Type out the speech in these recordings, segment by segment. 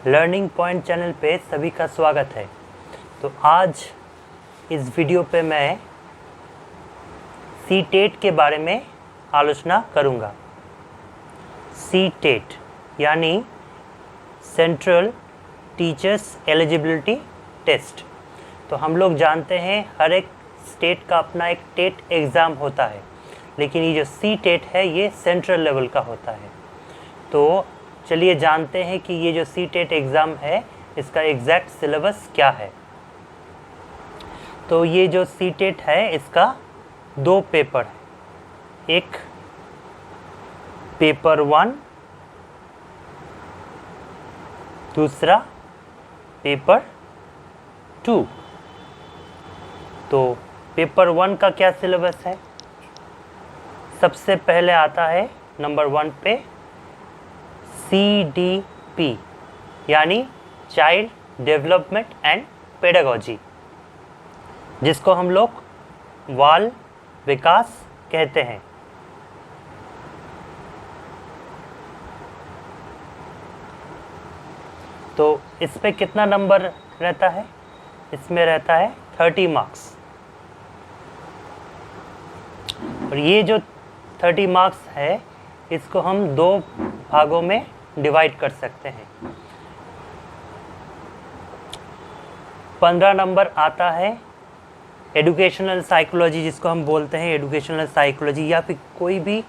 Learning point channel पे सभी का स्वागत है। तो आज इस वीडियो पे मैं सी-टेट के बारे में आलोचना करूँगा। सी-टेट यानी सेंट्रल टीचर्स एलिजिबिलिटी टेस्ट। तो हम लोग जानते हैं हर एक स्टेट का अपना एक टेट एग्ज़ाम होता है, लेकिन ये जो सी-टेट है ये सेंट्रल लेवल का होता है। तो चलिए जानते हैं कि ये जो सी-टेट एग्ज़ाम है इसका एग्जैक्ट सिलेबस क्या है। तो ये जो सी-टेट है इसका 2 पेपर है, एक पेपर 1, दूसरा पेपर 2। तो पेपर 1 का क्या सिलेबस है? सबसे पहले आता है नंबर 1 पे CDP यानी चाइल्ड डेवलपमेंट एंड पेडागोजी, जिसको हम लोग बाल विकास कहते हैं। तो इस पे कितना नंबर रहता है? इसमें रहता है 30 मार्क्स। और ये जो 30 मार्क्स है इसको हम 2 भागों में डिवाइड कर सकते हैं। 15 नंबर आता है एजुकेशनल साइकोलॉजी, जिसको हम बोलते हैं एजुकेशनल साइकोलॉजी, या फिर कोई भी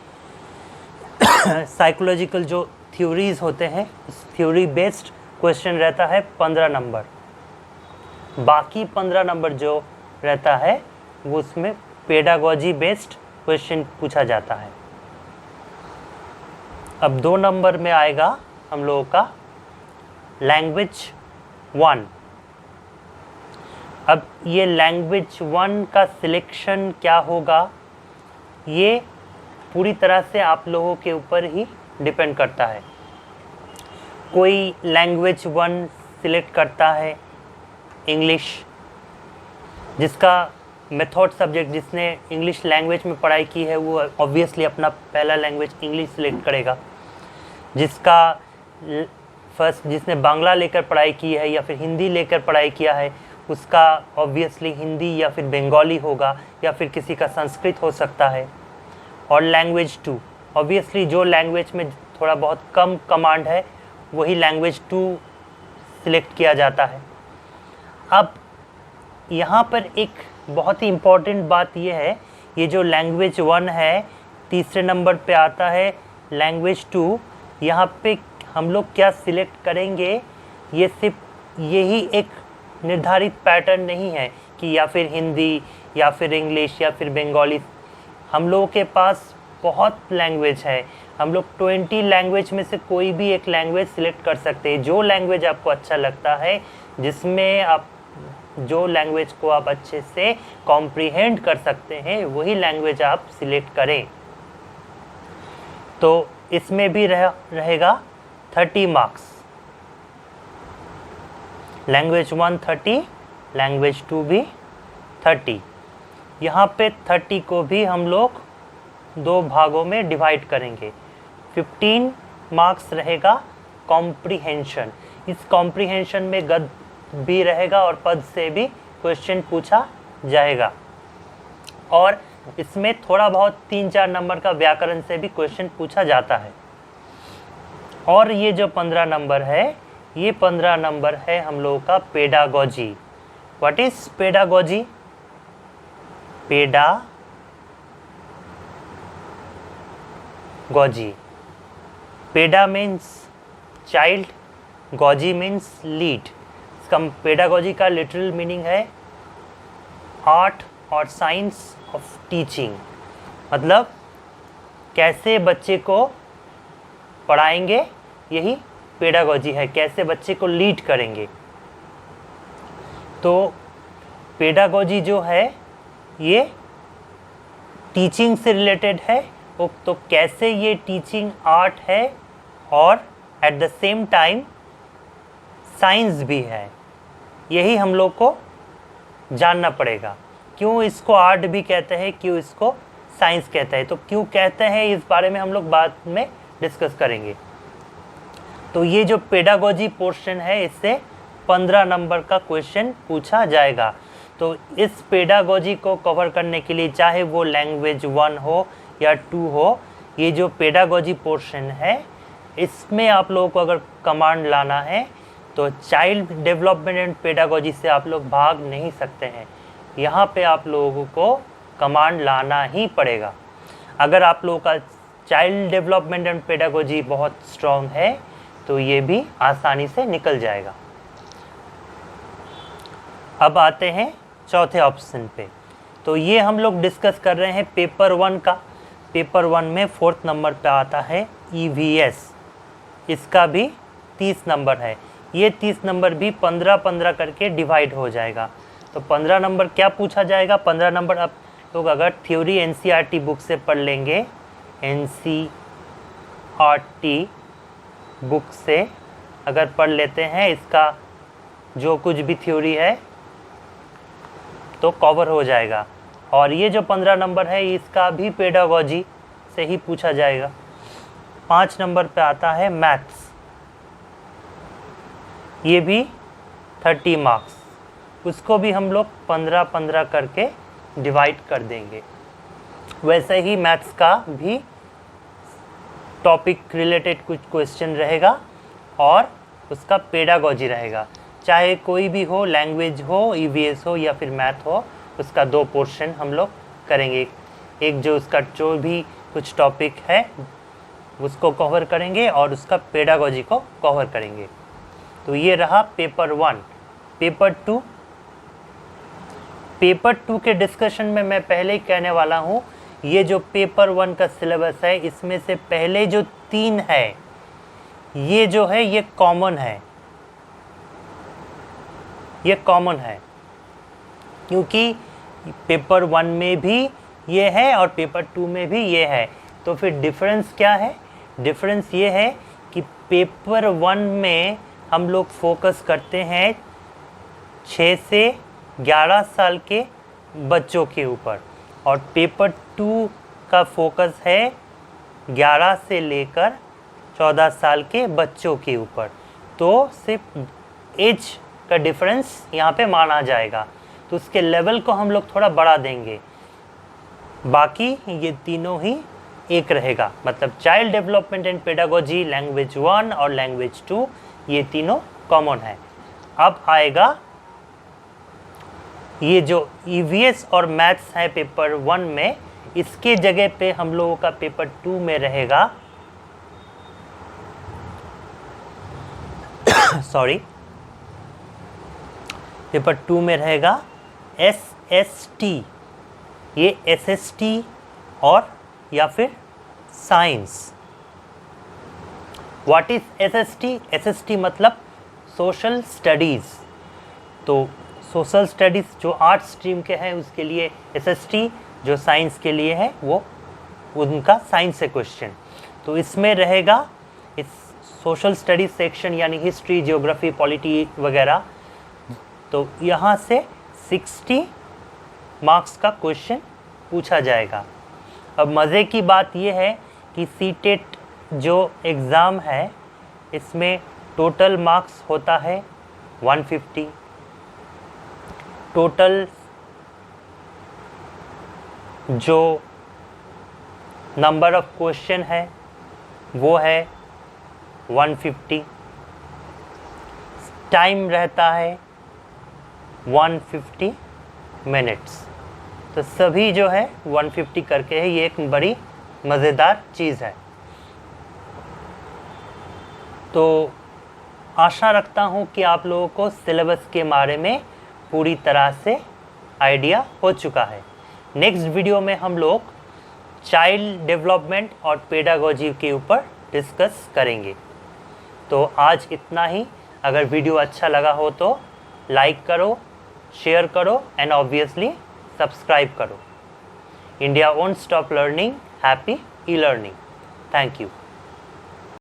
साइकोलॉजिकल जो थ्योरीज होते हैं उस थ्योरी बेस्ड क्वेश्चन रहता है 15 नंबर। बाकी 15 नंबर जो रहता है वो उसमें पेडागोजी बेस्ड क्वेश्चन पूछा जाता है। अब 2 नंबर में आएगा हम लोगों का लैंग्वेज 1। अब ये लैंग्वेज 1 का सिलेक्शन क्या होगा, ये पूरी तरह से आप लोगों के ऊपर ही डिपेंड करता है। कोई लैंग्वेज 1 सिलेक्ट करता है इंग्लिश, जिसका मेथड सब्जेक्ट, जिसने इंग्लिश लैंग्वेज में पढ़ाई की है वो ऑब्वियसली अपना पहला लैंग्वेज इंग्लिश सिलेक्ट करेगा। जिसने बांग्ला लेकर पढ़ाई की है या फिर हिंदी लेकर पढ़ाई किया है उसका ऑब्वियसली हिंदी या फिर बंगाली होगा, या फिर किसी का संस्कृत हो सकता है। और लैंग्वेज 2 ऑब्वियसली जो लैंग्वेज में थोड़ा बहुत कम कमांड है वही लैंग्वेज 2 सिलेक्ट किया जाता है। अब यहाँ पर एक बहुत ही इम्पॉर्टेंट बात ये है, ये जो लैंग्वेज 1 है तीसरे नंबर पे आता है लैंग्वेज 2। यहाँ पे हम लोग क्या सिलेक्ट करेंगे, ये सिर्फ यही एक निर्धारित पैटर्न नहीं है कि या फिर हिंदी या फिर इंग्लिश या फिर बंगाली। हम लोगों के पास बहुत लैंग्वेज है, हम लोग 20 लैंग्वेज में से कोई भी एक लैंग्वेज सिलेक्ट कर सकते हैं। जो लैंग्वेज आपको अच्छा लगता है, जिसमें आप जो लैंग्वेज को आप अच्छे से कॉम्प्रिहेंड कर सकते हैं वही लैंग्वेज आप सिलेक्ट करें। तो इसमें भी रहेगा 30 मार्क्स। लैंग्वेज 1 30, लैंग्वेज 2 भी 30। यहाँ पे 30 को भी हम लोग 2 भागों में डिवाइड करेंगे। 15 मार्क्स रहेगा कॉम्प्रिहेंशन। इस कॉम्प्रिहेंशन में गद भी रहेगा और पद से भी क्वेश्चन पूछा जाएगा, और इसमें थोड़ा बहुत 3-4 नंबर का व्याकरण से भी क्वेश्चन पूछा जाता है। और ये जो 15 नंबर है, ये 15 नंबर है हम लोगों का pedagogy. What is pedagogy? Pedagogy, peda means child, goji means lead. इसका पेडागोजी का लिटरल मीनिंग है आर्ट और साइंस ऑफ टीचिंग, मतलब कैसे बच्चे को पढ़ाएंगे, यही पेडागोजी है, कैसे बच्चे को लीड करेंगे। तो पेडागोजी जो है ये टीचिंग से रिलेटेड है। तो कैसे ये टीचिंग आर्ट है और at the same time science भी है, यही हम लोग को जानना पड़ेगा। क्यों इसको आर्ट भी कहते हैं, क्यों इसको साइंस कहते हैं, तो क्यों कहते हैं इस बारे में हम लोग बाद में डिस्कस करेंगे। तो ये जो पेडागोजी पोर्शन है इससे 15 नंबर का क्वेश्चन पूछा जाएगा। तो इस पेडागोजी को कवर करने के लिए चाहे वो लैंग्वेज 1 हो या 2 हो, ये जो पेडागोजी पोर्शन है इसमें आप लोगों को अगर कमांड लाना है तो चाइल्ड डेवलपमेंट एंड पेडागोजी से आप लोग भाग नहीं सकते हैं। यहाँ पे आप लोगों को कमांड लाना ही पड़ेगा। अगर आप लोगों का चाइल्ड डेवलपमेंट एंड पेडागोजी बहुत स्ट्रॉन्ग है तो ये भी आसानी से निकल जाएगा। अब आते हैं चौथे ऑप्शन पे। तो ये हम लोग डिस्कस कर रहे हैं पेपर 1 का। पेपर 1 में 4th नंबर पे आता है EVS, इसका भी 30 नंबर है। ये 30 नंबर भी 15-15 करके डिवाइड हो जाएगा। तो 15 नंबर क्या पूछा जाएगा? 15 नंबर आप लोग अगर थ्योरी NCERT बुक से पढ़ लेंगे, NCERT बुक से अगर पढ़ लेते हैं, इसका जो कुछ भी थ्योरी है तो कवर हो जाएगा। और ये जो 15 नंबर है इसका भी पेडागोजी से ही पूछा जाएगा। 5 नंबर पे आता है मैथ्स, ये भी 30 मार्क्स, उसको भी हम लोग 15-15 करके डिवाइड कर देंगे। वैसे ही मैथ्स का भी टॉपिक रिलेटेड कुछ क्वेश्चन रहेगा और उसका पेडागोजी रहेगा। चाहे कोई भी हो, लैंग्वेज हो, EVS हो या फिर मैथ हो, उसका 2 पोर्शन हम लोग करेंगे। एक जो उसका जो भी कुछ टॉपिक है उसको कवर करेंगे और उसका पेडागोजी को कवर करेंगे। तो ये रहा पेपर 1। पेपर 2, पेपर 2 के डिस्कशन में मैं पहले ही कहने वाला हूँ, ये जो पेपर 1 का सिलेबस है इसमें से पहले जो 3 है ये जो है ये कॉमन है, ये कॉमन है क्योंकि पेपर 1 में भी ये है और पेपर 2 में भी ये है। तो फिर डिफरेंस क्या है? डिफरेंस ये है कि पेपर 1 में हम लोग फोकस करते हैं 6 से 11 साल के बच्चों के ऊपर और पेपर 2 का फोकस है 11 से लेकर 14 साल के बच्चों के ऊपर। तो सिर्फ एज का डिफरेंस यहाँ पे माना जाएगा, तो उसके लेवल को हम लोग थोड़ा बढ़ा देंगे। बाकी ये तीनों ही एक रहेगा, मतलब child development and pedagogy, language 1 और लैंग्वेज 2, ये तीनों कॉमन है। अब आएगा ये जो EVS और मैथ्स है पेपर 1 में, इसके जगह पे हम लोगों का पेपर 2 में रहेगा सॉरी, पेपर 2 में रहेगा SST। ये SST और या फिर science. What is SST? SST मतलब सोशल स्टडीज़। तो सोशल स्टडीज़ जो आर्ट स्ट्रीम के हैं उसके लिए SST, जो साइंस के लिए है वो उनका साइंस से क्वेश्चन। तो इसमें रहेगा इस सोशल स्टडीज़ सेक्शन यानी हिस्ट्री, जियोग्राफी, पॉलिटी वगैरह। तो यहाँ से 60 मार्क्स का क्वेश्चन पूछा जाएगा। अब मज़े की बात यह है कि सीटेट जो एग्ज़ाम है इसमें टोटल मार्क्स होता है 150, टोटल जो नंबर ऑफ क्वेश्चन है वो है 150, टाइम रहता है 150 मिनट्स। तो सभी जो है 150 करके है, ये एक बड़ी मज़ेदार चीज़ है। तो आशा रखता हूँ कि आप लोगों को सिलेबस के बारे में पूरी तरह से आइडिया हो चुका है। नेक्स्ट वीडियो में हम लोग चाइल्ड डेवलपमेंट और पेडागोजी के ऊपर डिस्कस करेंगे। तो आज इतना ही। अगर वीडियो अच्छा लगा हो तो लाइक करो, शेयर करो एंड ऑब्वियसली सब्सक्राइब करो। India won't stop learning, happy e learning. Thank you.